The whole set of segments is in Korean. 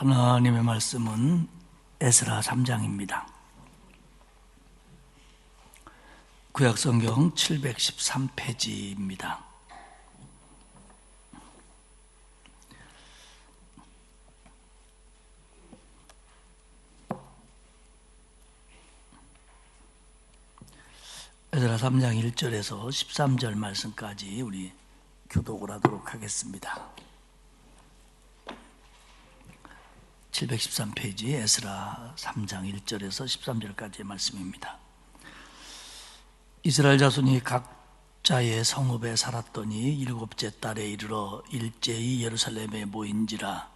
하나님의 말씀은 에스라 3장입니다. 구약성경 713페이지입니다. 에스라 3장 1절에서 13절 말씀까지 우리 교독을 하도록 하겠습니다. 713페이지 에스라 3장 1절에서 13절까지의 말씀입니다. 이스라엘 자손이 각자의 성읍에 살았더니 일곱째 달에 이르러 일제히 예루살렘에 모인지라.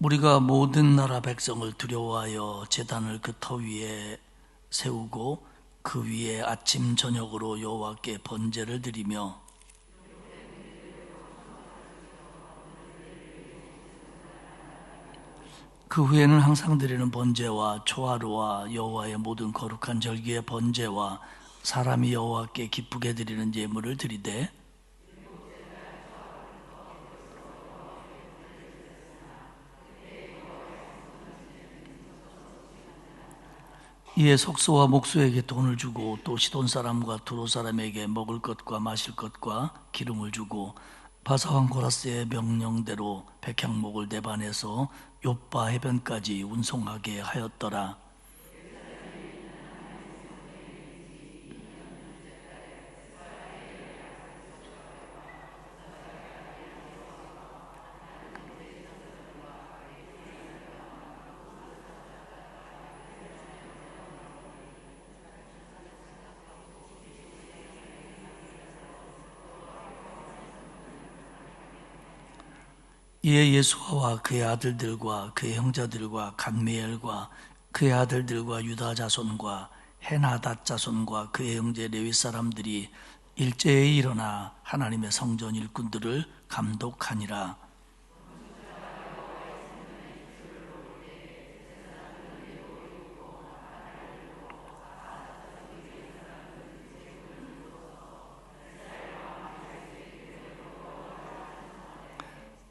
우리가 모든 나라 백성을 두려워하여 제단을 그 터 위에 세우고 그 위에 아침 저녁으로 여호와께 번제를 드리며 그 후에는 항상 드리는 번제와 초하루와 여호와의 모든 거룩한 절기의 번제와 사람이 여호와께 기쁘게 드리는 예물을 드리되 이에 속수와 목수에게 돈을 주고 또 시돈 사람과 두로 사람에게 먹을 것과 마실 것과 기름을 주고 바사왕 고라스의 명령대로 백향목을 대반해서 욥바 해변까지 운송하게 하였더라. 이에 예수아와 그의 아들들과 그의 형제들과 간미엘과 그의 아들들과 유다 자손과 헤나닷 자손과 그의 형제 레위 사람들이 일제히 일어나 하나님의 성전 일꾼들을 감독하니라.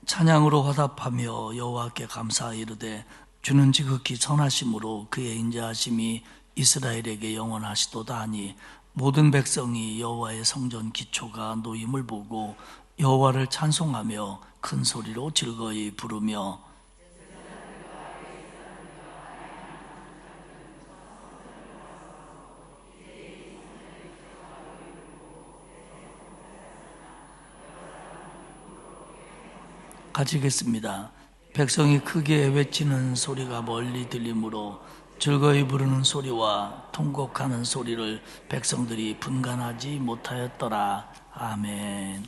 찬양으로 화답하며 여호와께 감사하 이르되 주는 지극히 선하심으로 그의 인자하심이 이스라엘에게 영원하시도다 하니 모든 백성이 여호와의 성전 기초가 놓임을 보고 여호와를 찬송하며 큰 소리로 즐거이 부르며 가지겠습니다. 백성이 크게 외치는 소리가 멀리 들리므로 즐거이 부르는 소리와 통곡하는 소리를 백성들이 분간하지 못하였더라. 아멘.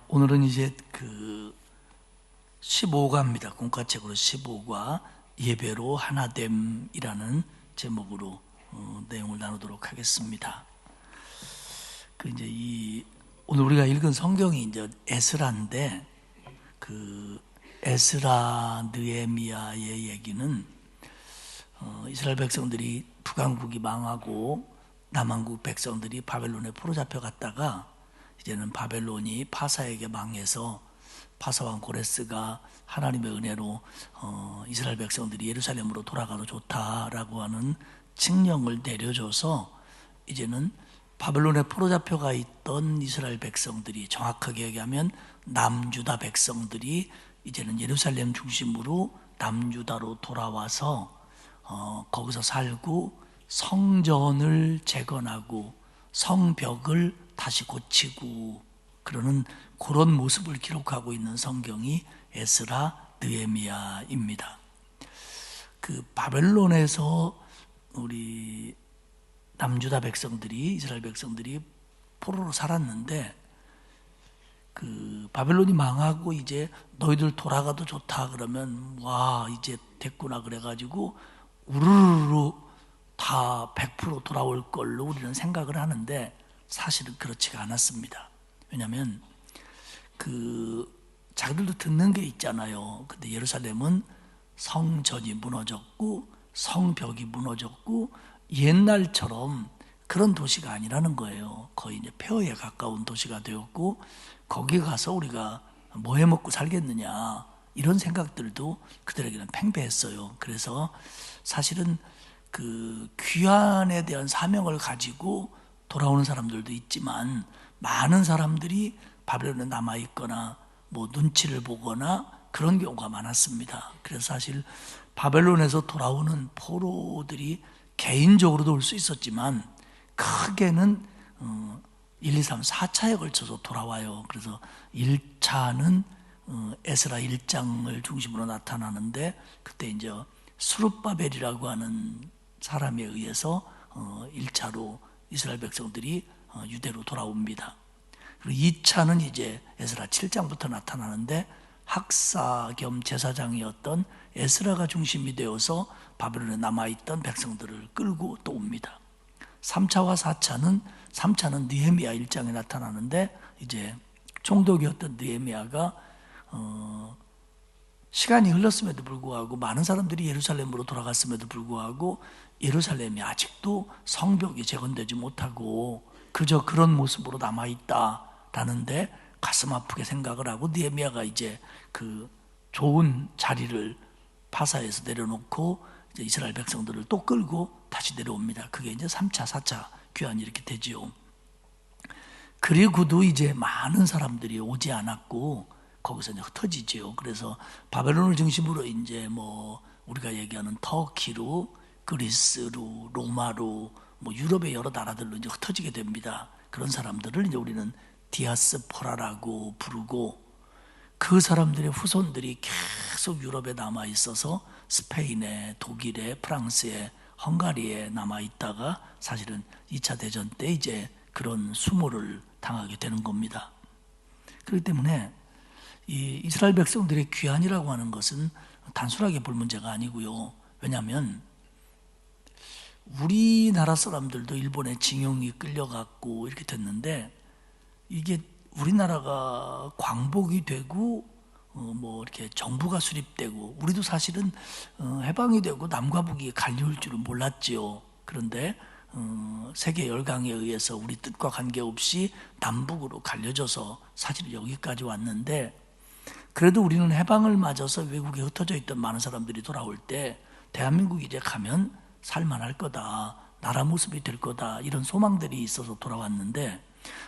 오늘은 이제 그 15과입니다. 공과책으로 15과 예배로 하나됨이라는 제목으로 내용을 나누도록 하겠습니다. 오늘 우리가 읽은 성경이 이제 에스라인데 그 에스라 느헤미야의 얘기는 이스라엘 백성들이 북왕국이 망하고 남왕국 백성들이 바벨론에 포로잡혀 갔다가 이제는 바벨론이 파사에게 망해서 파사왕 고레스가 하나님의 은혜로 이스라엘 백성들이 예루살렘으로 돌아가도 좋다라고 하는 칙령을 내려줘서 이제는 바벨론에 포로잡혀가 있던 이스라엘 백성들이, 정확하게 얘기하면 남유다 백성들이 이제는 예루살렘 중심으로 남유다로 돌아와서 거기서 살고 성전을 재건하고 성벽을 다시 고치고 그러는 그런 모습을 기록하고 있는 성경이 에스라 느헤미야입니다. 그 바벨론에서 우리 남유다 백성들이, 이스라엘 백성들이 포로로 살았는데 그 바벨론이 망하고 이제 너희들 돌아가도 좋다 그러면 와 이제 됐구나 그래가지고 우르르 다 100% 돌아올 걸로 우리는 생각을 하는데 사실은 그렇지가 않았습니다. 왜냐하면 자기들도 듣는 게 있잖아요. 근데 예루살렘은 성전이 무너졌고 성벽이 무너졌고 옛날처럼 그런 도시가 아니라는 거예요. 거의 이제 폐허에 가까운 도시가 되었고, 거기 가서 우리가 뭐 해 먹고 살겠느냐 이런 생각들도 그들에게는 팽배했어요. 그래서 사실은 귀환에 대한 사명을 가지고 돌아오는 사람들도 있지만, 많은 사람들이 바벨론에 남아 있거나 뭐 눈치를 보거나 그런 경우가 많았습니다. 그래서 사실 바벨론에서 돌아오는 포로들이 개인적으로도 올 수 있었지만 크게는 1, 2, 3, 4차에 걸쳐서 돌아와요. 그래서 1차는 에스라 1장을 중심으로 나타나는데, 그때 이제 스룹바벨이라고 하는 사람에 의해서 1차로 이스라엘 백성들이 유대로 돌아옵니다. 그리고 2차는 이제 에스라 7장부터 나타나는데, 학사 겸 제사장이었던 에스라가 중심이 되어서 바벨론에 남아있던 백성들을 끌고 또 옵니다. 3차와 3차는 느헤미야 1장에 나타나는데, 이제 총독이었던 느헤미야가 시간이 흘렀음에도 불구하고 많은 사람들이 예루살렘으로 돌아갔음에도 불구하고 예루살렘이 아직도 성벽이 재건되지 못하고 그저 그런 모습으로 남아있다라는데 가슴 아프게 생각을 하고, 느헤미야가 이제 좋은 자리를 파사에서 내려놓고 이제 이스라엘 백성들을 또 끌고 다시 내려옵니다. 그게 이제 3차, 4차 귀환이 이렇게 되지요. 그리고도 이제 많은 사람들이 오지 않았고 거기서 이제 흩어지지요. 그래서 바벨론을 중심으로 이제 뭐 우리가 얘기하는 터키로, 그리스로, 로마로, 뭐 유럽의 여러 나라들로 이제 흩어지게 됩니다. 그런 사람들을 이제 우리는 디아스포라라고 부르고, 그 사람들의 후손들이 계속 유럽에 남아 있어서 스페인에, 독일에, 프랑스에, 헝가리에 남아 있다가 사실은 2차 대전 때 이제 그런 수모를 당하게 되는 겁니다. 그렇기 때문에 이 이스라엘 백성들의 귀환이라고 하는 것은 단순하게 볼 문제가 아니고요. 왜냐하면 우리나라 사람들도 일본에 징용이 끌려갔고 이렇게 됐는데, 이게 우리나라가 광복이 되고 뭐 이렇게 정부가 수립되고 우리도 사실은 해방이 되고 남과 북이 갈릴 줄은 몰랐지요. 그런데 세계 열강에 의해서 우리 뜻과 관계없이 남북으로 갈려져서 사실 여기까지 왔는데, 그래도 우리는 해방을 맞아서 외국에 흩어져 있던 많은 사람들이 돌아올 때 대한민국이 이제 가면 살만할 거다, 나라 모습이 될 거다, 이런 소망들이 있어서 돌아왔는데,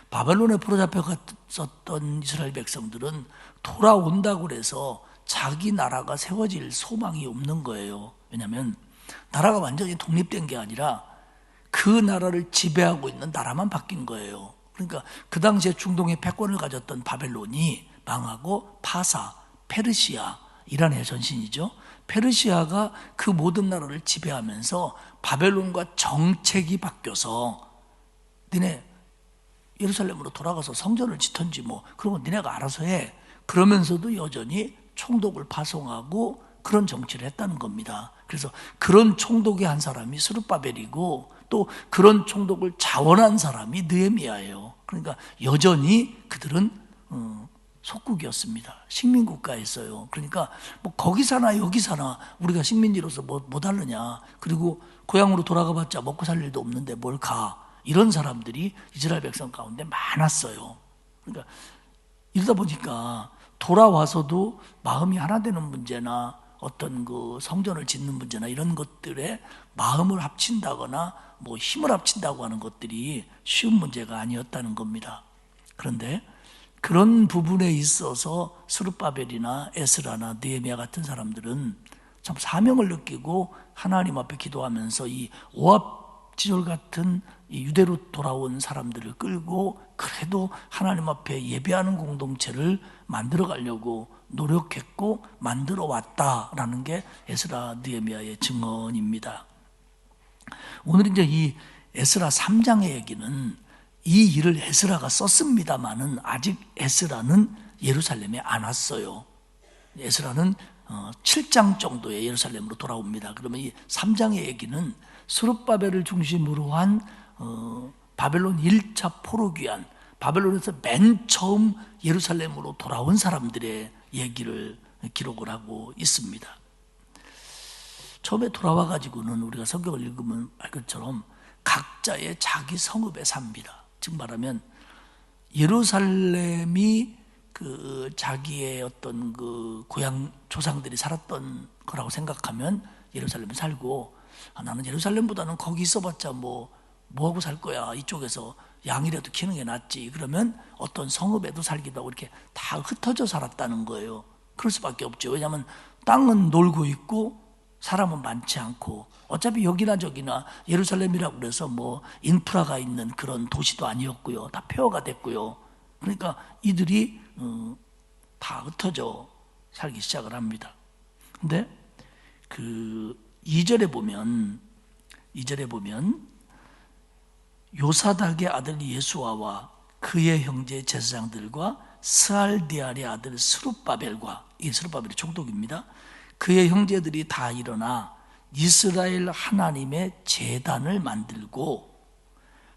바벨론에 포로잡혀갔었던 이스라엘 백성들은 돌아온다고 해서 자기 나라가 세워질 소망이 없는 거예요. 왜냐하면 나라가 완전히 독립된 게 아니라 그 나라를 지배하고 있는 나라만 바뀐 거예요. 그러니까 그 당시에 중동의 패권을 가졌던 바벨론이 망하고 파사, 페르시아, 이란의 전신이죠. 페르시아가 그 모든 나라를 지배하면서 바벨론과 정책이 바뀌어서 니네 예루살렘으로 돌아가서 성전을 짓든지 뭐 그런 거 니네가 알아서 해. 그러면서도 여전히 총독을 파송하고 그런 정치를 했다는 겁니다. 그래서 그런 총독의 한 사람이 스룹바벨이고, 또 그런 총독을 자원한 사람이 느헤미야예요. 그러니까 여전히 그들은 속국이었습니다. 식민국가였어요. 그러니까 뭐 거기 사나 여기 사나 우리가 식민지로서 뭐 다르냐. 그리고 고향으로 돌아가봤자 먹고 살 일도 없는데 뭘 가. 이런 사람들이 이스라엘 백성 가운데 많았어요. 그러니까 이러다 보니까 돌아와서도 마음이 하나 되는 문제나 어떤 성전을 짓는 문제나 이런 것들에 마음을 합친다거나 뭐 힘을 합친다고 하는 것들이 쉬운 문제가 아니었다는 겁니다. 그런데 그런 부분에 있어서 스룹바벨이나 에스라나 느헤미야 같은 사람들은 참 사명을 느끼고 하나님 앞에 기도하면서 이 오합지졸 같은 이 유대로 돌아온 사람들을 끌고 그래도 하나님 앞에 예배하는 공동체를 만들어 가려고 노력했고 만들어 왔다라는 게 에스라 느헤미야의 증언입니다. 오늘 이제 이 에스라 3장의 얘기는 이 일을 에스라가 썼습니다만은 아직 에스라는 예루살렘에 안 왔어요. 에스라는 7장 정도에 예루살렘으로 돌아옵니다. 그러면 이 3장의 얘기는 스룹바벨을 중심으로 한 바벨론 1차 포로 귀환, 바벨론에서 맨 처음 예루살렘으로 돌아온 사람들의 얘기를 기록을 하고 있습니다. 처음에 돌아와 가지고는 우리가 성경을 읽으면 알 것처럼 각자의 자기 성읍에 삽니다. 즉 말하면 예루살렘이 그 자기의 어떤 그 고향 조상들이 살았던 거라고 생각하면 예루살렘에 살고, 나는 예루살렘보다는 거기 있어봤자 뭐하고 살 거야, 이쪽에서 양이라도 키우는 게 낫지, 그러면 어떤 성읍에도 살기도 하고 이렇게 다 흩어져 살았다는 거예요. 그럴 수밖에 없죠. 왜냐하면 땅은 놀고 있고 사람은 많지 않고, 어차피 여기나 저기나 예루살렘이라고 그래서 인프라가 있는 그런 도시도 아니었고요. 다 폐허가 됐고요. 그러니까 이들이 다 흩어져 살기 시작을 합니다. 근데 그 2절에 보면 요사닥의 아들 예수아와 그의 형제 제사장들과 스알디알의 아들 스룹바벨과, 이 스룹바벨이 총독입니다. 그의 형제들이 다 일어나 이스라엘 하나님의 제단을 만들고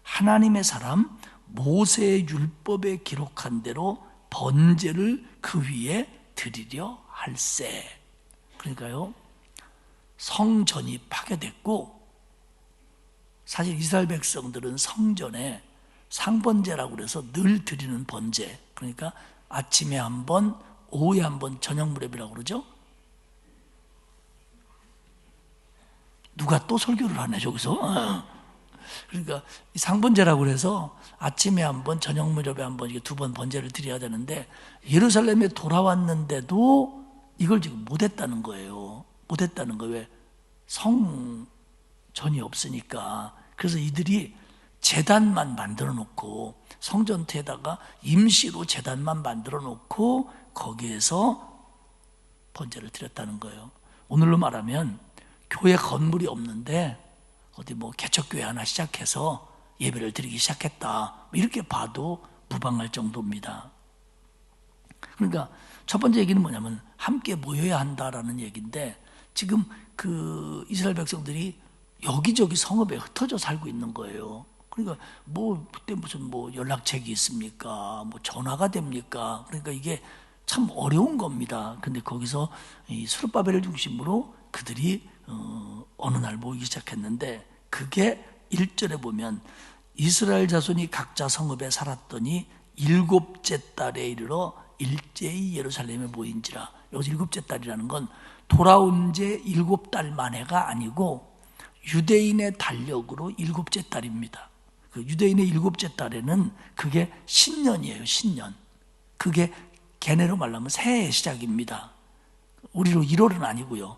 하나님의 사람 모세의 율법에 기록한 대로 번제를 그 위에 드리려 할세. 그러니까요, 성전이 파괴됐고, 사실 이스라엘 백성들은 성전에 상번제라고 그래서 늘 드리는 번제, 그러니까 아침에 한 번, 오후에 한 번 저녁 무렵이라고 그러죠. 누가 또 설교를 하네 저기서. 그러니까 상번제라고 그래서 아침에 한 번, 저녁 무렵에 한 번, 이게 두 번 번제를 드려야 되는데, 예루살렘에 돌아왔는데도 이걸 지금 못했다는 거예요. 못했다는 거예요. 왜? 성전이 없으니까. 그래서 이들이 제단만 만들어 놓고, 성전터에다가 임시로 제단만 만들어 놓고 거기에서 번제를 드렸다는 거예요. 오늘로 말하면 교회 건물이 없는데 어디 개척교회 하나 시작해서 예배를 드리기 시작했다, 이렇게 봐도 무방할 정도입니다. 그러니까 첫 번째 얘기는 뭐냐면 함께 모여야 한다라는 얘기인데, 지금 그 이스라엘 백성들이 여기저기 성읍에 흩어져 살고 있는 거예요. 그러니까 그때 무슨 연락책이 있습니까? 전화가 됩니까? 그러니까 이게 참 어려운 겁니다. 근데 거기서 이 스룹바벨을 중심으로 그들이 어느 날 모이기 시작했는데, 그게 1절에 보면 이스라엘 자손이 각자 성읍에 살았더니 7째 달에 이르러 일제히 예루살렘에 모인지라. 여기서 7째 달이라는 건 돌아온 지 7달 만에가 아니고 유대인의 달력으로 7째 달입니다. 그 유대인의 7째 달에는 그게 신년이에요. 신년. 그게 걔네로 말하면 새해의 시작입니다. 우리로 1월은 아니고요.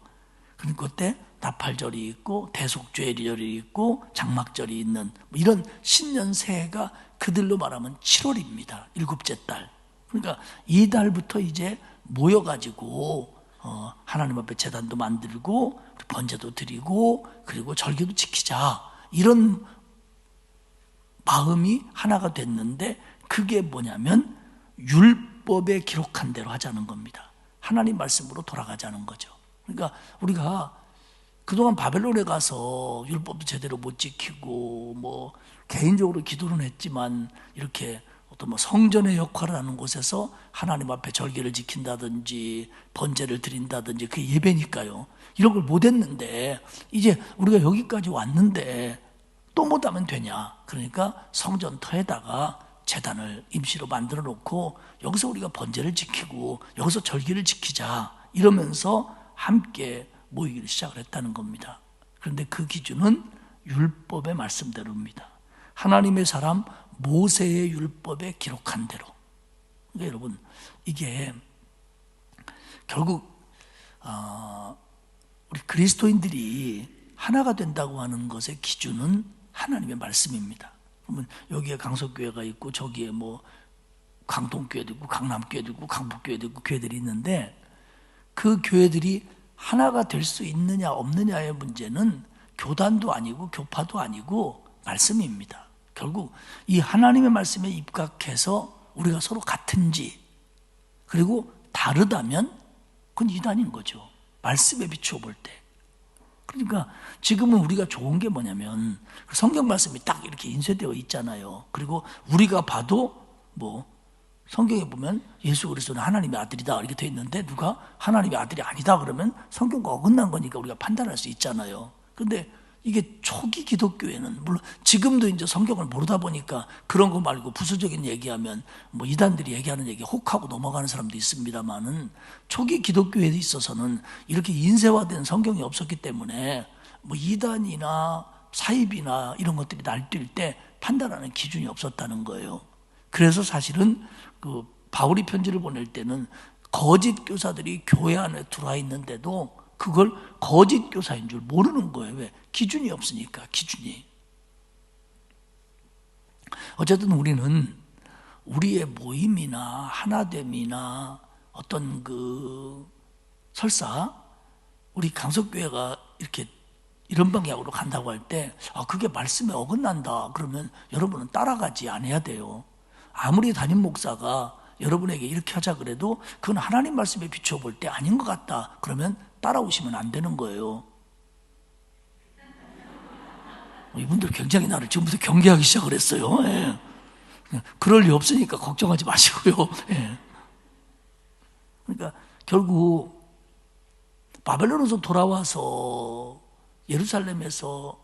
그러니까 그때 나팔절이 있고 대속죄절이 있고 장막절이 있는 이런 신년 새해가 그들로 말하면 7월입니다. 7째 달. 그러니까 이 달부터 이제 모여가지고 하나님 앞에 제단도 만들고 번제도 드리고 그리고 절기도 지키자, 이런 마음이 하나가 됐는데, 그게 뭐냐면 율법에 기록한 대로 하자는 겁니다. 하나님 말씀으로 돌아가자는 거죠. 그러니까 우리가 그동안 바벨론에 가서 율법도 제대로 못 지키고 개인적으로 기도는 했지만, 이렇게 어떤 성전의 역할을 하는 곳에서 하나님 앞에 절기를 지킨다든지 번제를 드린다든지, 그게 예배니까요. 이런 걸 못 했는데 이제 우리가 여기까지 왔는데 또 못하면 되냐? 그러니까 성전터에다가 제단을 임시로 만들어 놓고 여기서 우리가 번제를 지키고 여기서 절기를 지키자, 이러면서 함께 모이기를 시작을 했다는 겁니다. 그런데 그 기준은 율법의 말씀대로입니다. 하나님의 사람 모세의 율법에 기록한 대로. 그러니까 여러분, 이게 결국 우리 그리스도인들이 하나가 된다고 하는 것의 기준은 하나님의 말씀입니다. 그러면 여기에 강석교회가 있고 저기에 강동교회도 있고 강남교회도 있고 강북교회도 있고 교회들이 있는데, 그 교회들이 하나가 될 수 있느냐 없느냐의 문제는 교단도 아니고 교파도 아니고 말씀입니다. 결국 이 하나님의 말씀에 입각해서 우리가 서로 같은지, 그리고 다르다면 그건 이단인 거죠. 말씀에 비추어 볼 때. 그러니까 지금은 우리가 좋은 게 뭐냐면 성경 말씀이 딱 이렇게 인쇄되어 있잖아요. 그리고 우리가 봐도 뭐 성경에 보면 예수 그리스도는 하나님의 아들이다 이렇게 돼 있는데 누가 하나님의 아들이 아니다 그러면 성경과 어긋난 거니까 우리가 판단할 수 있잖아요. 근데 이게 초기 기독교회는 물론 지금도 이제 성경을 모르다 보니까 그런 거 말고 부수적인 얘기하면 뭐 이단들이 얘기하는 얘기 혹하고 넘어가는 사람도 있습니다만은 초기 기독교회에 있어서는 이렇게 인쇄화된 성경이 없었기 때문에 뭐 이단이나 사입이나 이런 것들이 날뛸 때 판단하는 기준이 없었다는 거예요. 그래서 사실은 그 바울이 편지를 보낼 때는 거짓 교사들이 교회 안에 들어와 있는데도 그걸 거짓 교사인 줄 모르는 거예요. 왜? 기준이 없으니까, 기준이. 어쨌든 우리는 우리의 모임이나 하나됨이나 어떤 그 설사 우리 강석교회가 이렇게 이런 방향으로 간다고 할 때 그게 말씀에 어긋난다 그러면 여러분은 따라가지 않아야 돼요. 아무리 담임 목사가 여러분에게 이렇게 하자 그래도 그건 하나님 말씀에 비춰볼 때 아닌 것 같다 그러면 따라오시면 안 되는 거예요. 이분들 굉장히 나를 지금부터 경계하기 시작을 했어요. 예. 그럴 리 없으니까 걱정하지 마시고요. 예. 그러니까 결국 바벨론에서 돌아와서 예루살렘에서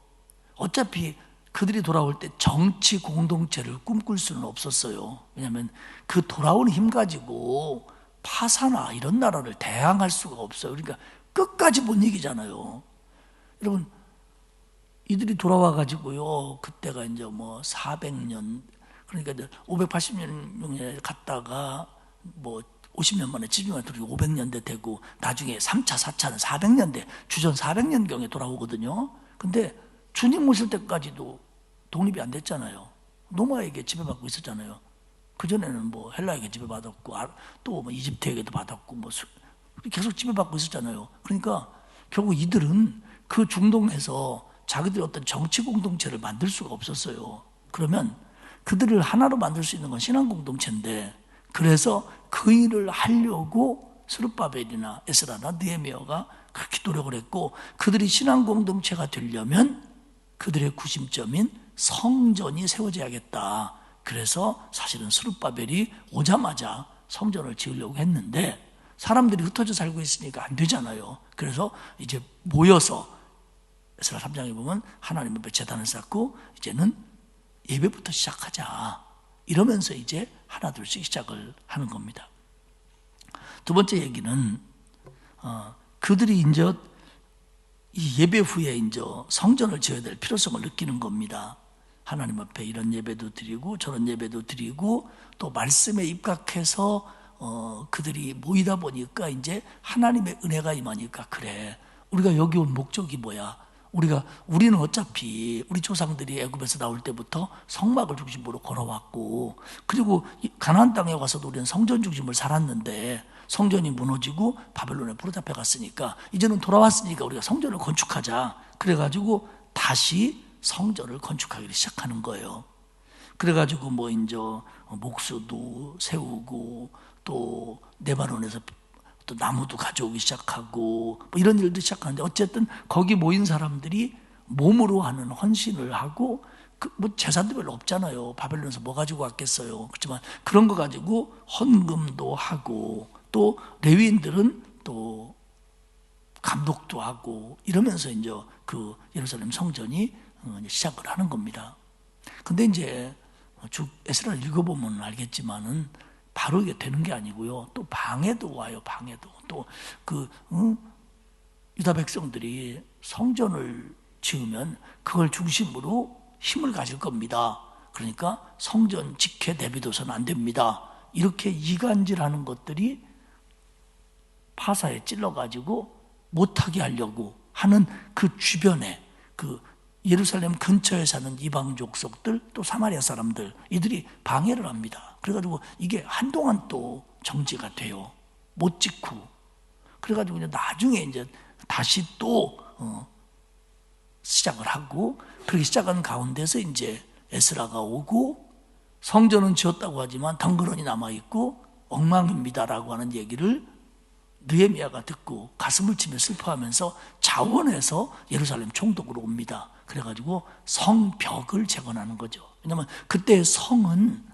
어차피 그들이 돌아올 때 정치 공동체를 꿈꿀 수는 없었어요. 왜냐하면 그 돌아온 힘 가지고 파사나 이런 나라를 대항할 수가 없어요. 그러니까 끝까지 못 이기잖아요. 여러분, 이들이 돌아와 가지고요. 그때가 이제 뭐 400년, 그러니까 이제 580년에 갔다가 뭐 50년 만에 지중해 들이 500년대 되고 나중에 3차, 4차는 400년대, 주전 400년경에 돌아오거든요. 근데 주님 오실 때까지도 독립이 안 됐잖아요. 로마에게 지배받고 있었잖아요. 그전에는 뭐 헬라에게 지배받았고 또 뭐 이집트에게도 받았고 뭐 계속 지배받고 있었잖아요. 그러니까 결국 이들은 그 중동에서 자기들의 어떤 정치 공동체를 만들 수가 없었어요. 그러면 그들을 하나로 만들 수 있는 건 신앙 공동체인데 그래서 그 일을 하려고 스룹바벨이나 에스라나 느헤미야가 그렇게 노력을 했고 그들이 신앙 공동체가 되려면 그들의 구심점인 성전이 세워져야겠다. 그래서 사실은 스룹바벨이 오자마자 성전을 지으려고 했는데 사람들이 흩어져 살고 있으니까 안 되잖아요. 그래서 이제 모여서 에스라 3장에 보면 하나님 앞에 제단을 쌓고 이제는 예배부터 시작하자. 이러면서 이제 하나둘씩 시작을 하는 겁니다. 두 번째 얘기는 그들이 이제 이 예배 후에 이제 성전을 지어야 될 필요성을 느끼는 겁니다. 하나님 앞에 이런 예배도 드리고 저런 예배도 드리고 또 말씀에 입각해서 그들이 모이다 보니까 이제 하나님의 은혜가 임하니까 그래. 우리가 여기 온 목적이 뭐야? 우리는 어차피 우리 조상들이 애굽에서 나올 때부터 성막을 중심으로 걸어왔고 그리고 가나안 땅에 와서도 우리는 성전 중심을 살았는데 성전이 무너지고 바벨론에 포로잡혀 갔으니까 이제는 돌아왔으니까 우리가 성전을 건축하자. 그래가지고 다시 성전을 건축하기 시작하는 거예요. 그래가지고 뭐 이제 목수도 세우고 또 레바논에서 또 나무도 가져오기 시작하고 뭐 이런 일도 시작하는데 어쨌든 거기 모인 사람들이 몸으로 하는 헌신을 하고 뭐 재산도 별로 없잖아요. 바벨론에서 뭐 가지고 왔겠어요. 그렇지만 그런 거 가지고 헌금도 하고 또 레위인들은 또 감독도 하고 이러면서 이제 그 예루살렘 성전이 시작을 하는 겁니다. 근데 이제 쭉 에스라를 읽어보면 알겠지만은 바로 이게 되는 게 아니고요. 또 방해도 와요. 방해도. 또 유다 백성들이 성전을 지으면 그걸 중심으로 힘을 가질 겁니다. 그러니까 성전 직회 내비둬서는 안 됩니다. 이렇게 이간질하는 것들이 파사에 찔러가지고 못하게 하려고 하는 그 주변에 그 예루살렘 근처에 사는 이방 족속들 또 사마리아 사람들 이들이 방해를 합니다. 그래가지고 이게 한동안 또 정지가 돼요. 못 짓고. 그래가지고 이제 나중에 이제 다시 또 시작을 하고 그렇게 시작한 가운데서 이제 에스라가 오고 성전은 지었다고 하지만 덩그러니 남아있고 엉망입니다라고 하는 얘기를 느헤미야가 듣고 가슴을 치며 슬퍼하면서 자원해서 예루살렘 총독으로 옵니다. 그래가지고 성벽을 재건하는 거죠. 왜냐하면 그때 성은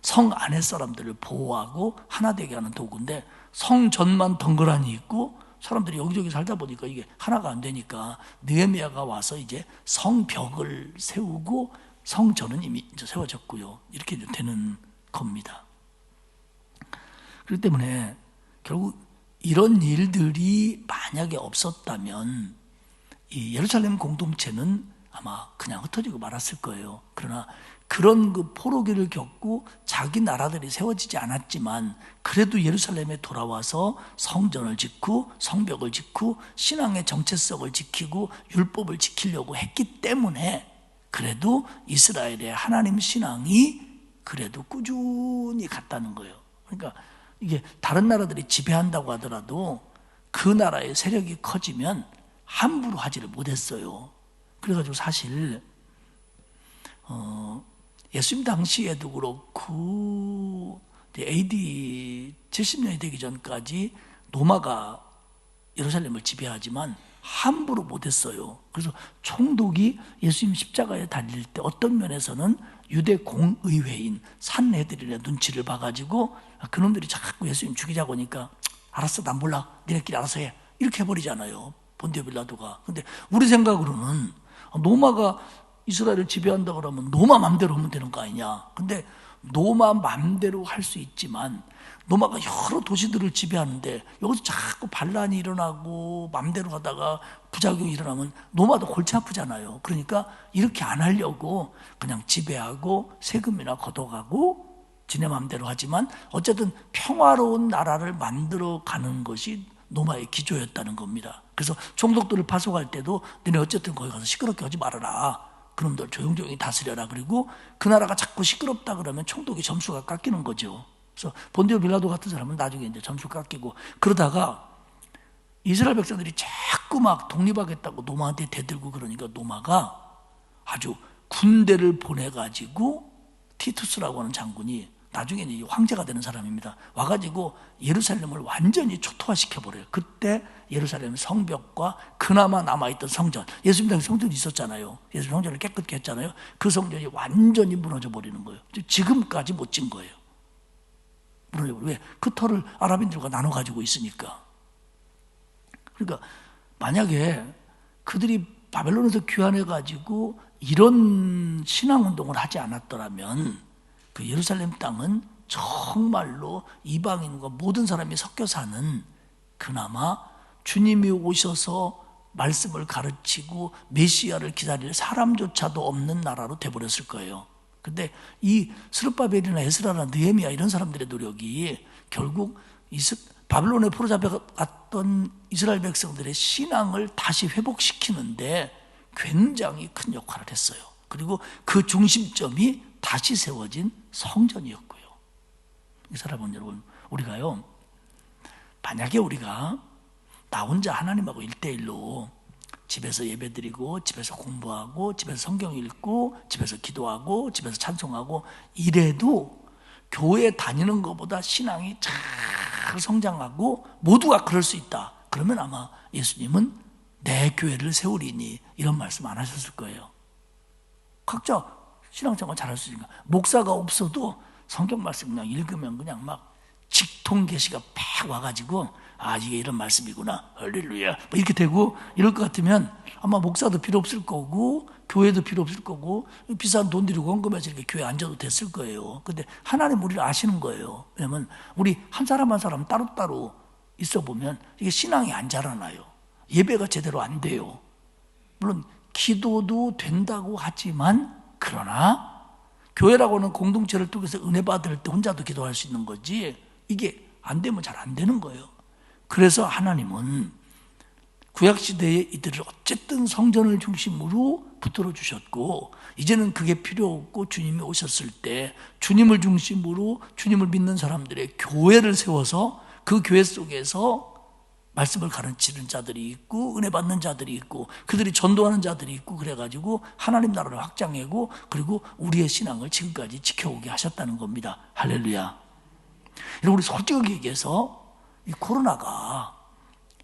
성 안의 사람들을 보호하고 하나 되게 하는 도구인데, 성 전만 덩그러니 있고 사람들이 여기저기 살다 보니까 이게 하나가 안 되니까 느헤미야가 와서 이제 성벽을 세우고 성전은 이미 이제 세워졌고요. 이렇게 되는 겁니다. 그렇기 때문에 결국 이런 일들이 만약에 없었다면 이 예루살렘 공동체는 아마 그냥 흩어지고 말았을 거예요. 그러나 그런 그 포로기를 겪고 자기 나라들이 세워지지 않았지만 그래도 예루살렘에 돌아와서 성전을 짓고 성벽을 짓고 신앙의 정체성을 지키고 율법을 지키려고 했기 때문에 그래도 이스라엘의 하나님 신앙이 그래도 꾸준히 갔다는 거예요. 그러니까 이게 다른 나라들이 지배한다고 하더라도 그 나라의 세력이 커지면 함부로 하지를 못했어요. 그래가지고 사실 예수님 당시에도 그렇고 AD 70년이 되기 전까지 로마가 예루살렘을 지배하지만 함부로 못했어요. 그래서 총독이 예수님 십자가에 달릴 때 어떤 면에서는 유대 공의회인 산헤드린의 눈치를 봐가지고 그놈들이 자꾸 예수님 죽이자고 하니까 알았어, 난 몰라, 니네끼리 알아서 해, 이렇게 해버리잖아요, 본디오 빌라도가. 근데 우리 생각으로는 로마가 이스라엘을 지배한다 그러면 로마 맘대로 하면 되는 거 아니냐. 근데 로마 맘대로 할 수 있지만 로마가 여러 도시들을 지배하는데 여기서 자꾸 반란이 일어나고 맘대로 하다가 부작용이 일어나면 로마도 골치 아프잖아요. 그러니까 이렇게 안 하려고 그냥 지배하고 세금이나 걷어가고 지네 맘대로 하지만 어쨌든 평화로운 나라를 만들어 가는 것이 로마의 기조였다는 겁니다. 그래서 총독들을 파송할 때도 너네 어쨌든 거기 가서 시끄럽게 하지 말아라, 그놈들 조용조용히 다스려라. 그리고 그 나라가 자꾸 시끄럽다 그러면 총독의 점수가 깎이는 거죠. 그래서 본디오 빌라도 같은 사람은 나중에 이제 점수 깎이고, 그러다가 이스라엘 백성들이 자꾸 막 독립하겠다고 로마한테 대들고 그러니까 로마가 아주 군대를 보내가지고 티투스라고 하는 장군이 나중에는 황제가 되는 사람입니다. 와가지고 예루살렘을 완전히 초토화시켜버려요. 그때 예루살렘 성벽과 그나마 남아있던 성전, 예수님 당시 성전이 있었잖아요. 예수님 성전을 깨끗게 했잖아요. 그 성전이 완전히 무너져 버리는 거예요. 지금까지 못 진 거예요. 왜? 그 터를 아랍인들과 나눠 가지고 있으니까. 그러니까 만약에 그들이 바벨론에서 귀환해 가지고 이런 신앙운동을 하지 않았더라면 그 예루살렘 땅은 정말로 이방인과 모든 사람이 섞여 사는, 그나마 주님이 오셔서 말씀을 가르치고 메시아를 기다릴 사람조차도 없는 나라로 돼버렸을 거예요. 근데 이 스룹바벨이나 에스라나 느헤미야 이런 사람들의 노력이 결국 바벨론에 포로잡혀갔던 이스라엘 백성들의 신앙을 다시 회복시키는데 굉장히 큰 역할을 했어요. 그리고 그 중심점이 다시 세워진 성전이었고요. 이 사람은 여러분, 우리가요, 만약에 우리가 나 혼자 하나님하고 1대1로 집에서 예배드리고 집에서 공부하고 집에서 성경 읽고 집에서 기도하고 집에서 찬송하고 이래도 교회 다니는 것보다 신앙이 잘 성장하고 모두가 그럴 수 있다, 그러면 아마 예수님은 내 교회를 세우리니 이런 말씀 안 하셨을 거예요. 각자 신앙생활 잘할 수 있으니까. 목사가 없어도 성경 말씀 그냥 읽으면 그냥 막 직통 계시가 팍 와가지고 아, 이게 이런 말씀이구나, 할렐루야, 뭐 이렇게 되고 이럴 것 같으면 아마 목사도 필요 없을 거고 교회도 필요 없을 거고 비싼 돈 들이고 헌금해서 이렇게 교회 앉아도 됐을 거예요. 근데 하나님 우리를 아시는 거예요. 왜냐면 우리 한 사람 한 사람 따로따로 있어 보면 이게 신앙이 안 자라나요. 예배가 제대로 안 돼요. 물론 기도도 된다고 하지만, 그러나 교회라고 하는 공동체를 통해서 은혜 받을 때 혼자도 기도할 수 있는 거지 이게 안 되면 잘 안 되는 거예요. 그래서 하나님은 구약시대에 이들을 어쨌든 성전을 중심으로 붙들어 주셨고, 이제는 그게 필요 없고 주님이 오셨을 때 주님을 중심으로 주님을 믿는 사람들의 교회를 세워서 그 교회 속에서 말씀을 가르치는 자들이 있고 은혜 받는 자들이 있고 그들이 전도하는 자들이 있고 그래가지고 하나님 나라를 확장하고 그리고 우리의 신앙을 지금까지 지켜오게 하셨다는 겁니다. 할렐루야. 여러분, 우리 솔직하게 얘기해서 이 코로나가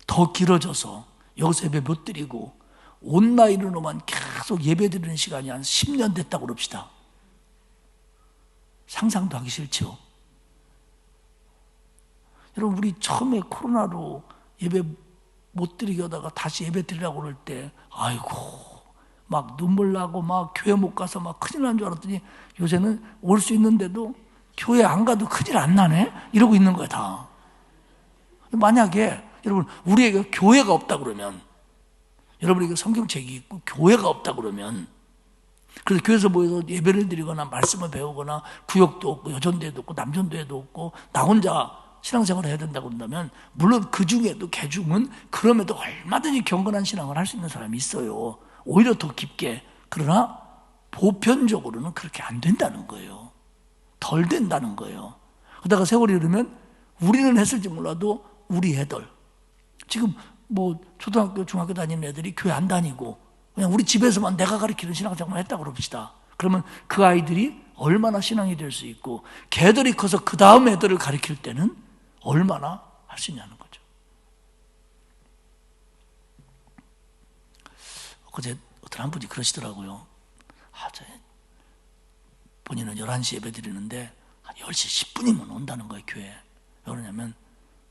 더 길어져서 여기서 예배 못 드리고 온라인으로만 계속 예배 드리는 시간이 한 10년 됐다고 그럽시다. 상상도 하기 싫죠. 여러분, 우리 처음에 코로나로 예배 못 드리게 하다가 다시 예배 드리라고 그럴 때, 아이고, 막 눈물 나고 막 교회 못 가서 막 큰일 난 줄 알았더니 요새는 올 수 있는데도 교회 안 가도 큰일 안 나네? 이러고 있는 거야, 다. 만약에 여러분, 우리에게 교회가 없다 그러면, 여러분에게 성경책이 있고 교회가 없다 그러면, 그래서 교회에서 모여서 예배를 드리거나 말씀을 배우거나 구역도 없고 여전도에도 없고 남전도에도 없고 나 혼자 신앙생활을 해야 된다고 한다면, 물론 그 중에도 개중은 그럼에도 얼마든지 경건한 신앙을 할 수 있는 사람이 있어요. 오히려 더 깊게. 그러나 보편적으로는 그렇게 안 된다는 거예요. 덜 된다는 거예요. 그러다가 세월이 흐르면 우리는 했을지 몰라도 우리 애들, 지금 뭐 초등학교 중학교 다니는 애들이 교회 안 다니고 그냥 우리 집에서만 내가 가르치는 신앙생활을 했다고 그럽시다. 그러면 그 아이들이 얼마나 신앙이 될 수 있고, 걔들이 커서 그 다음 애들을 가르칠 때는 얼마나 할 수 있냐는 거죠. 어제 어떤 한 분이 그러시더라고요. 본인은 11시 예배 드리는데 한 10시 10분이면 온다는 거예요, 교회에. 왜 그러냐면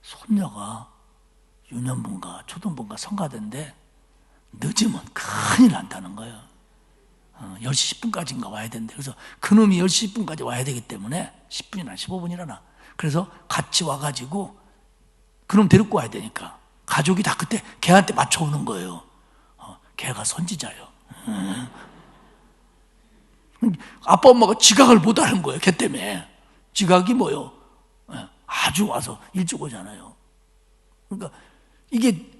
손녀가 유년부인가 초등부인가 성가대인데 늦으면 큰일 난다는 거예요. 10시 10분까지인가 와야 되는데, 그래서 그놈이 10시 10분까지 와야 되기 때문에 10분이나 15분이라나 그래서 같이 와가지고 그놈 데리고 와야 되니까 가족이 다 그때 걔한테 맞춰오는 거예요. 걔가 선지자예요. 아빠 엄마가 지각을 못하는 거예요, 걔 때문에. 지각이 뭐요? 아주 와서 일찍 오잖아요. 그러니까 이게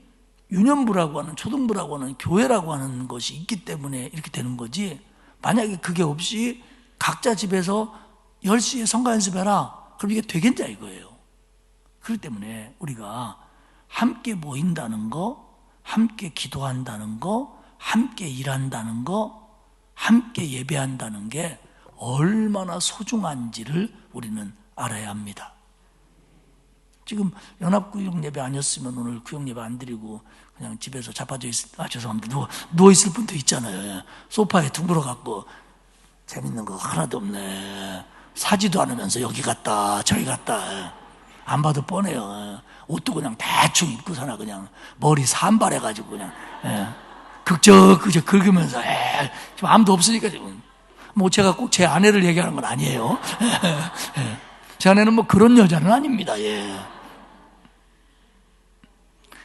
유년부라고 하는, 초등부라고 하는, 교회라고 하는 것이 있기 때문에 이렇게 되는 거지, 만약에 그게 없이 각자 집에서 10시에 성가 연습해라, 그럼 이게 되겠냐 이거예요. 그렇기 때문에 우리가 함께 모인다는 거, 함께 기도한다는 거, 함께 일한다는 거, 함께 예배한다는 게 얼마나 소중한지를 우리는 알아야 합니다. 지금 연합구역 예배 아니었으면 오늘 구역 예배 안 드리고 그냥 집에서 자빠져 죄송합니다. 누워 있을 분도 있잖아요. 소파에 둥그러 갖고 재밌는 거 하나도 없네. 사지도 않으면서 여기 갔다 저기 갔다. 안 봐도 뻔해요. 옷도 그냥 대충 입고 사나, 그냥 머리 산발해가지고 그냥 극적 긁으면서 지금 아무도 없으니까 지금 뭐 제가 꼭 제 아내를 얘기하는 건 아니에요. 제 아내는 뭐 그런 여자는 아닙니다.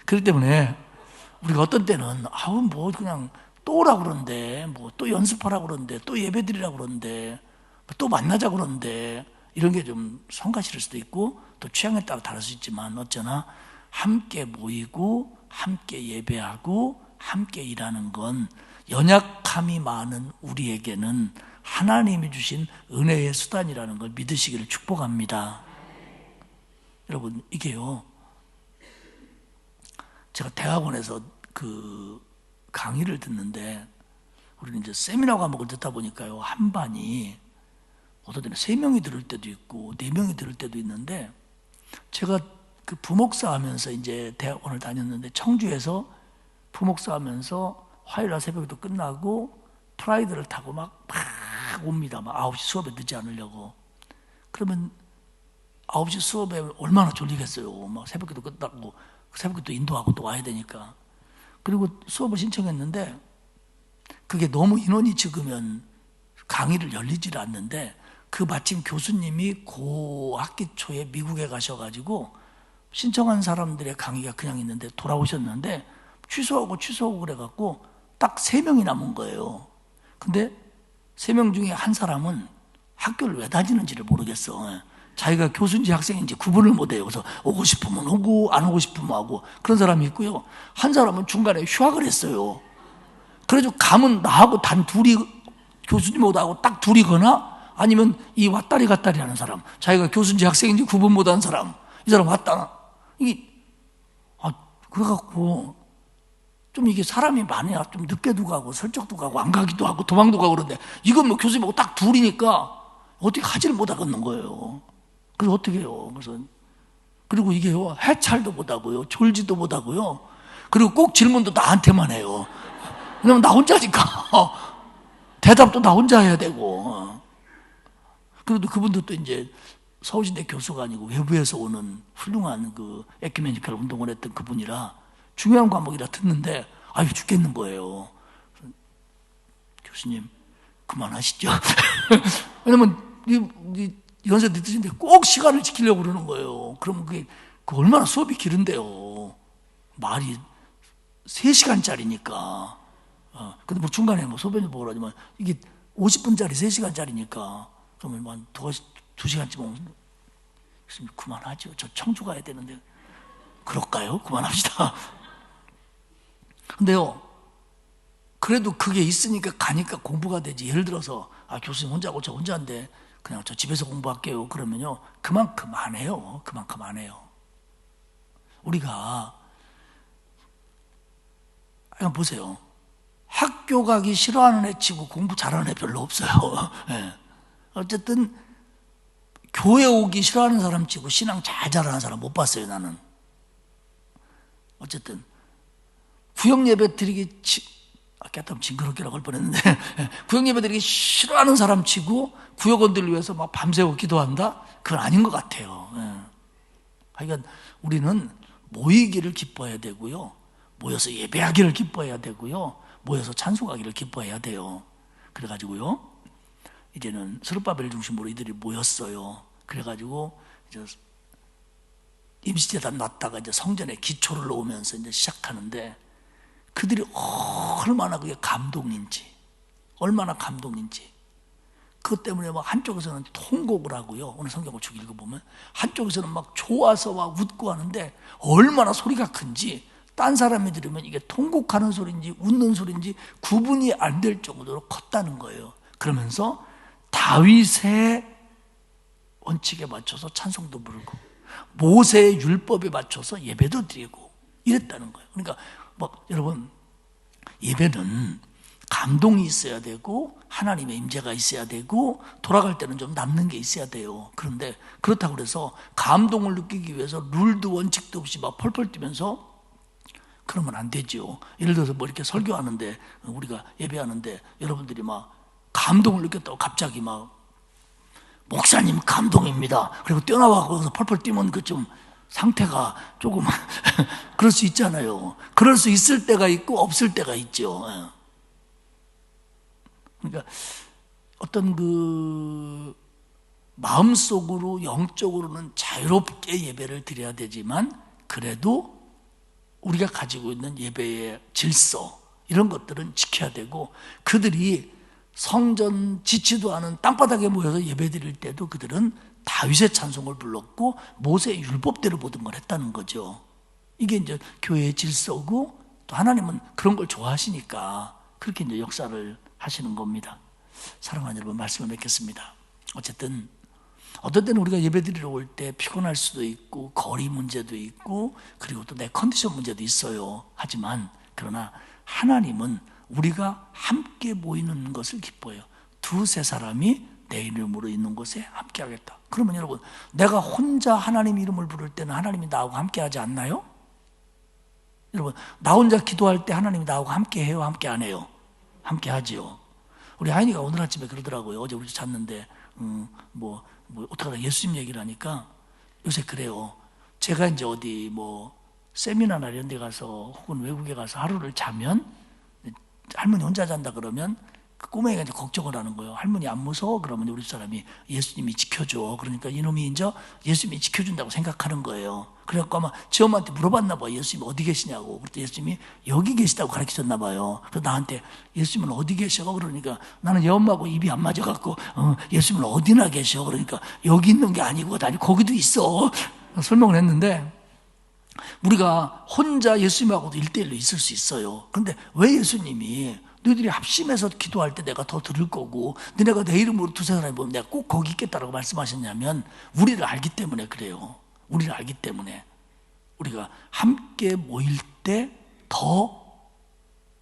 그렇기 때문에 우리가 어떤 때는 뭐 그냥 또 오라고 그러는데, 뭐 또 연습하라고 그러는데, 또 예배 드리라고 그러는데, 또 만나자고 그러는데, 이런 게 좀 성가시일 수도 있고 또 취향에 따라 다를 수 있지만, 어쩌나 함께 모이고 함께 예배하고 함께 일하는 건 연약함이 많은 우리에게는 하나님이 주신 은혜의 수단이라는 걸 믿으시기를 축복합니다. 여러분, 이게요, 제가 대학원에서 그 강의를 듣는데, 우리는 이제 세미나 과목을 듣다 보니까요, 한 반이 어떤 때는 3명이 들을 때도 있고 4명이 들을 때도 있는데, 제가 그 부목사 하면서 이제 대학원을 다녔는데, 청주에서 부목사 하면서 화요일날 새벽에도 끝나고 프라이드를 타고 막 옵니다. 막 9시 수업에 늦지 않으려고. 그러면 9시 수업에 얼마나 졸리겠어요. 막 새벽에도 끝나고 새벽에도 인도하고 또 와야 되니까. 그리고 수업을 신청했는데 그게 너무 인원이 적으면 강의를 열리질 않는데, 그 마침 교수님이 학기 초에 미국에 가셔가지고 신청한 사람들의 강의가 그냥 있는데 돌아오셨는데, 취소하고 그래갖고 딱 3명이 남은 거예요. 근데 3명 중에 한 사람은 학교를 왜 다니는지를 모르겠어. 자기가 교수인지 학생인지 구분을 못해요. 그래서 오고 싶으면 오고 안 오고 싶으면 하고 그런 사람이 있고요. 한 사람은 중간에 휴학을 했어요. 그래서 가면 나하고 단 둘이, 교수님하고 딱 둘이거나 아니면 이 왔다리 갔다리 하는 사람, 자기가 교수인지 학생인지 구분 못하는 사람, 이 사람 왔다. 이게 그래갖고 좀 이게 사람이 많아야 좀 늦게도 가고 설적도 가고 안 가기도 하고 도망도 가고 그러는데, 이건 뭐 교수님하고 딱 둘이니까 어떻게 하지를 못하겠는 거예요. 그래서 어떻게 해요? 그리고 이게요, 해찰도 못하고요, 졸지도 못하고요, 그리고 꼭 질문도 나한테만 해요. 왜냐면 나 혼자니까 대답도 나 혼자 해야 되고. 그래도 그분도 또 이제 서울시대 교수가 아니고 외부에서 오는 훌륭한 그 에큐메니컬 운동을 했던 그분이라 중요한 과목이라 듣는데 아유 죽겠는 거예요. 교수님 그만하시죠. 왜냐면 이 연세도 있으신데 꼭 시간을 지키려고 그러는 거예요. 그러면 그게 얼마나 수업이 길은데요. 말이 3시간짜리니까. 근데 뭐 중간에 뭐 소변이 보고 그러지만 이게 50분짜리 3시간짜리니까 그러면 뭐 한 2시간쯤 오면 그만하죠. 저 청주 가야 되는데. 그럴까요? 그만합시다. 근데요, 그래도 그게 있으니까 가니까 공부가 되지. 예를 들어서 교수님 혼자고 저 혼자인데 그냥 저 집에서 공부할게요. 그러면요 그만큼 안 해요. 그만큼 안 해요. 우리가 그냥 보세요. 학교 가기 싫어하는 애 치고 공부 잘하는 애 별로 없어요. 네. 어쨌든 교회 오기 싫어하는 사람 치고 신앙 잘 잘하는 사람 못 봤어요. 나는. 어쨌든 구역 예배 드리기 깨끗하면 징그럽게라고 할 뻔했는데 구역 예배 드리기 싫어하는 사람 치고 구역원들을 위해서 막 밤새고 기도한다? 그건 아닌 것 같아요. 하여간 우리는 모이기를 기뻐해야 되고요, 모여서 예배하기를 기뻐해야 되고요, 모여서 찬송하기를 기뻐해야 돼요. 그래가지고요 이제는 스룹바벨 중심으로 이들이 모였어요. 그래가지고 이제 임시재단 놨다가 이제 성전에 기초를 놓으면서 이제 시작하는데 그들이 얼마나 그게 감동인지, 얼마나 감동인지. 그것 때문에 막 한쪽에서는 통곡을 하고요. 오늘 성경을 쭉 읽어보면 한쪽에서는 막 좋아서 막 웃고 하는데 얼마나 소리가 큰지 딴 사람이 들으면 이게 통곡하는 소리인지 웃는 소리인지 구분이 안 될 정도로 컸다는 거예요. 그러면서 다윗의 원칙에 맞춰서 찬송도 부르고 모세의 율법에 맞춰서 예배도 드리고 이랬다는 거예요. 그러니까 여러분, 예배는 감동이 있어야 되고 하나님의 임재가 있어야 되고 돌아갈 때는 좀 남는 게 있어야 돼요. 그런데 그렇다고 해서 감동을 느끼기 위해서 룰도 원칙도 없이 막 펄펄 뛰면서 그러면 안 되죠. 예를 들어서 뭐 이렇게 설교하는데, 우리가 예배하는데 여러분들이 막 감동을 느꼈다고 갑자기 막 목사님 감동입니다, 그리고 뛰어나와 거기서 펄펄 뛰면 그 좀 상태가 조금 그럴 수 있잖아요. 그럴 수 있을 때가 있고 없을 때가 있죠. 그러니까 어떤 그 마음속으로 영적으로는 자유롭게 예배를 드려야 되지만 그래도 우리가 가지고 있는 예배의 질서 이런 것들은 지켜야 되고, 그들이 성전 지지도 않은 땅바닥에 모여서 예배 드릴 때도 그들은 다윗의 찬송을 불렀고 모세의 율법대로 모든 걸 했다는 거죠. 이게 이제 교회의 질서고 또 하나님은 그런 걸 좋아하시니까 그렇게 이제 역사를 하시는 겁니다. 사랑하는 여러분, 말씀을 맺겠습니다. 어쨌든 어떨 때는 우리가 예배 드리러 올 때 피곤할 수도 있고 거리 문제도 있고 그리고 또 내 컨디션 문제도 있어요. 하지만 그러나 하나님은 우리가 함께 모이는 것을 기뻐해요. 두세 사람이 내 이름으로 있는 곳에 함께 하겠다. 그러면 여러분, 내가 혼자 하나님 이름을 부를 때는 하나님이 나하고 함께 하지 않나요? 여러분, 나 혼자 기도할 때 하나님이 나하고 함께 해요? 함께 안 해요? 함께 하지요. 우리 아이니가 오늘 아침에 그러더라고요. 어제 우리 잤는데 어떡하다 예수님 얘기를 하니까 요새 그래요. 제가 이제 어디 세미나나 이런 데 가서 혹은 외국에 가서 하루를 자면 할머니 혼자 잔다 그러면 그 꼬맹이가 이제 걱정을 하는 거예요. 할머니 안 무서워? 그러면 우리 사람이 예수님이 지켜줘. 그러니까 이놈이 이제 예수님이 지켜준다고 생각하는 거예요. 그래갖고 아마 지 엄마한테 물어봤나 봐요. 예수님이 어디 계시냐고. 그랬더니 예수님이 여기 계시다고 가르쳐줬나 봐요. 그래서 나한테 예수님은 어디 계셔? 그러니까 나는 얘 엄마하고 입이 안 맞아갖고 예수님은 어디나 계셔? 그러니까 여기 있는 게 아니고 거기도 있어. 설명을 했는데 우리가 혼자 예수님하고도 1대1로 있을 수 있어요. 그런데 왜 예수님이 너희들이 합심해서 기도할 때 내가 더 들을 거고 너네가 내 이름으로 두세 사람이 보면 내가 꼭 거기 있겠다라고 말씀하셨냐면 우리를 알기 때문에 그래요. 우리를 알기 때문에 우리가 함께 모일 때 더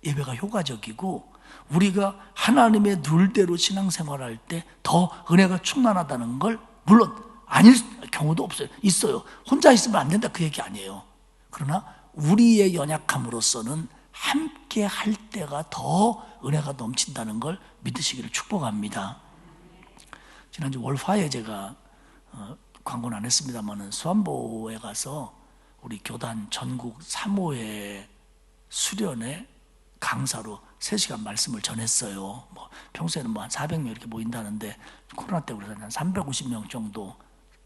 예배가 효과적이고 우리가 하나님의 룰대로 신앙생활할 때 더 은혜가 충만하다는 걸, 물론 아닐 경우도 없어요. 있어요. 혼자 있으면 안 된다 그 얘기 아니에요. 그러나 우리의 연약함으로서는 함께 할 때가 더 은혜가 넘친다는 걸 믿으시기를 축복합니다. 지난주 월화에 제가 광고는 안 했습니다만은 수안보에 가서 우리 교단 전국 사모회 수련회 강사로 3시간 말씀을 전했어요. 뭐 평소에는 뭐 한 400명 이렇게 모인다는데 코로나 때문에 한 350명 정도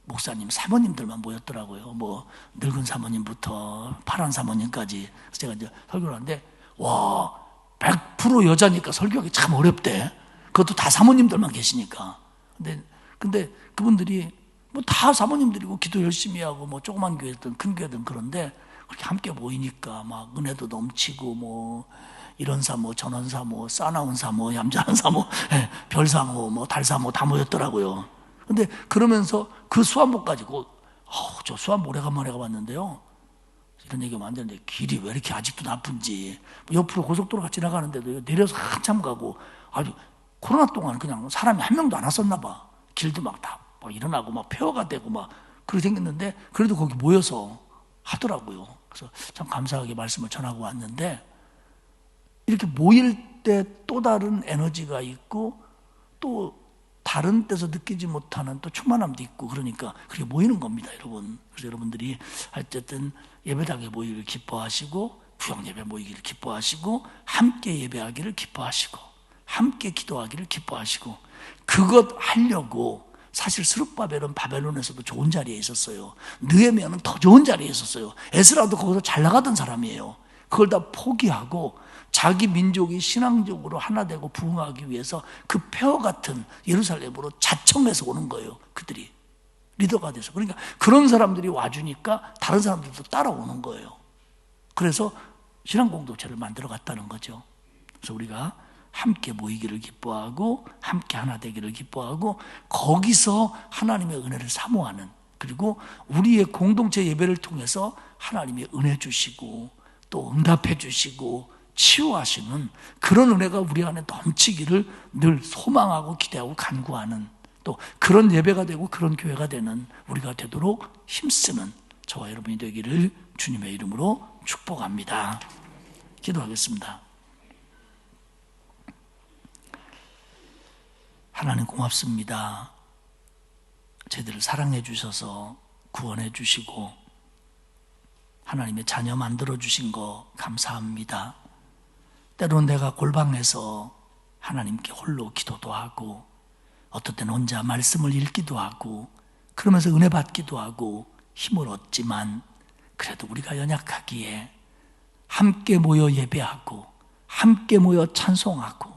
목사님, 사모님들만 모였더라고요. 뭐 늙은 사모님부터 파란 사모님까지. 그래서 제가 이제 설교를 하는데 와, 100% 여자니까 설교하기 참 어렵대. 그것도 다 사모님들만 계시니까. 근데 그분들이 뭐 다 사모님들이고 기도 열심히 하고 뭐 조그만 교회든 큰 교회든 그런데 그렇게 함께 모이니까 막 은혜도 넘치고 뭐 이런 사모, 저런 사모, 싸나운 사모, 얌전한 사모, 별 사모, 뭐 달 사모 다 모였더라고요. 근데 그러면서 그 수안보 가지고 저 수안보 오래간만에 가봤는데요. 이런 얘기하면 안 되는데 길이 왜 이렇게 아직도 나쁜지. 옆으로 고속도로가 지나가는데도 내려서 한참 가고 아주 코로나 동안 그냥 사람이 한 명도 안 왔었나 봐. 길도 막 다 막 일어나고 막 폐허가 되고 막 그렇게 생겼는데 그래도 거기 모여서 하더라고요. 그래서 참 감사하게 말씀을 전하고 왔는데 이렇게 모일 때 또 다른 에너지가 있고 또 다른 데서 느끼지 못하는 또 충만함도 있고 그러니까 그렇게 모이는 겁니다, 여러분. 그래서 여러분들이 어쨌든 예배당에 모이기를 기뻐하시고 구역 예배 모이기를 기뻐하시고 함께 예배하기를 기뻐하시고 함께 기도하기를 기뻐하시고 그것 하려고 사실 스룹바벨은 바벨론에서도 좋은 자리에 있었어요. 느헤미야는 더 좋은 자리에 있었어요. 에스라도 거기서 잘 나가던 사람이에요. 그걸 다 포기하고 자기 민족이 신앙적으로 하나 되고 부흥하기 위해서 그 폐허 같은 예루살렘으로 자청해서 오는 거예요. 그들이 리더가 돼서. 그러니까 그런 사람들이 와주니까 다른 사람들도 따라오는 거예요. 그래서 신앙 공동체를 만들어 갔다는 거죠. 그래서 우리가 함께 모이기를 기뻐하고 함께 하나 되기를 기뻐하고 거기서 하나님의 은혜를 사모하는, 그리고 우리의 공동체 예배를 통해서 하나님의 은혜 주시고 또 응답해 주시고 치유하시는 그런 은혜가 우리 안에 넘치기를 늘 소망하고 기대하고 간구하는, 또 그런 예배가 되고 그런 교회가 되는 우리가 되도록 힘쓰는 저와 여러분이 되기를 주님의 이름으로 축복합니다. 기도하겠습니다. 하나님 고맙습니다. 저희들을 사랑해 주셔서 구원해 주시고 하나님의 자녀 만들어 주신 거 감사합니다. 때로는 내가 골방에서 하나님께 홀로 기도도 하고 어떨 때는 혼자 말씀을 읽기도 하고 그러면서 은혜 받기도 하고 힘을 얻지만 그래도 우리가 연약하기에 함께 모여 예배하고 함께 모여 찬송하고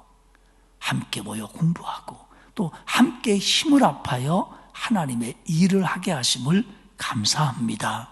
함께 모여 공부하고 또 함께 힘을 합하여 하나님의 일을 하게 하심을 감사합니다.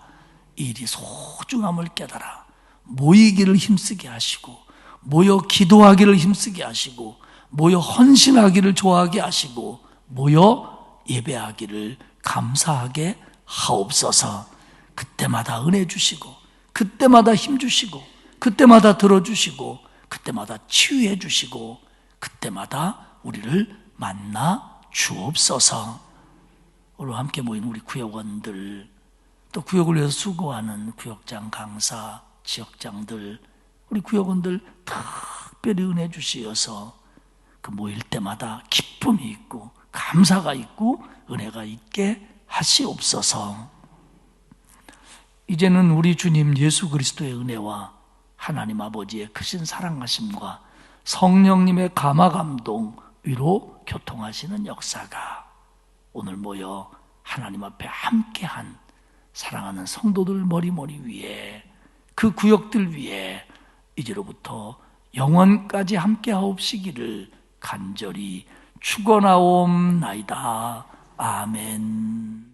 이 일이 소중함을 깨달아 모이기를 힘쓰게 하시고 모여 기도하기를 힘쓰게 하시고 모여 헌신하기를 좋아하게 하시고 모여 예배하기를 감사하게 하옵소서. 그때마다 은혜 주시고 그때마다 힘 주시고 그때마다 들어주시고 그때마다 치유해 주시고 그때마다 우리를 만나 주옵소서. 오늘 함께 모인 우리 구역원들, 또 구역을 위해서 수고하는 구역장, 강사, 지역장들, 우리 구역원들 특별히 은혜 주시어서 그 모일 때마다 기쁨이 있고 감사가 있고 은혜가 있게 하시옵소서. 이제는 우리 주님 예수 그리스도의 은혜와 하나님 아버지의 크신 사랑하심과 성령님의 감화감동 위로 교통하시는 역사가 오늘 모여 하나님 앞에 함께한 사랑하는 성도들 머리머리 위에 그 구역들 위에 이제로부터 영원까지 함께하옵시기를 간절히 축원하옵나이다. 아멘.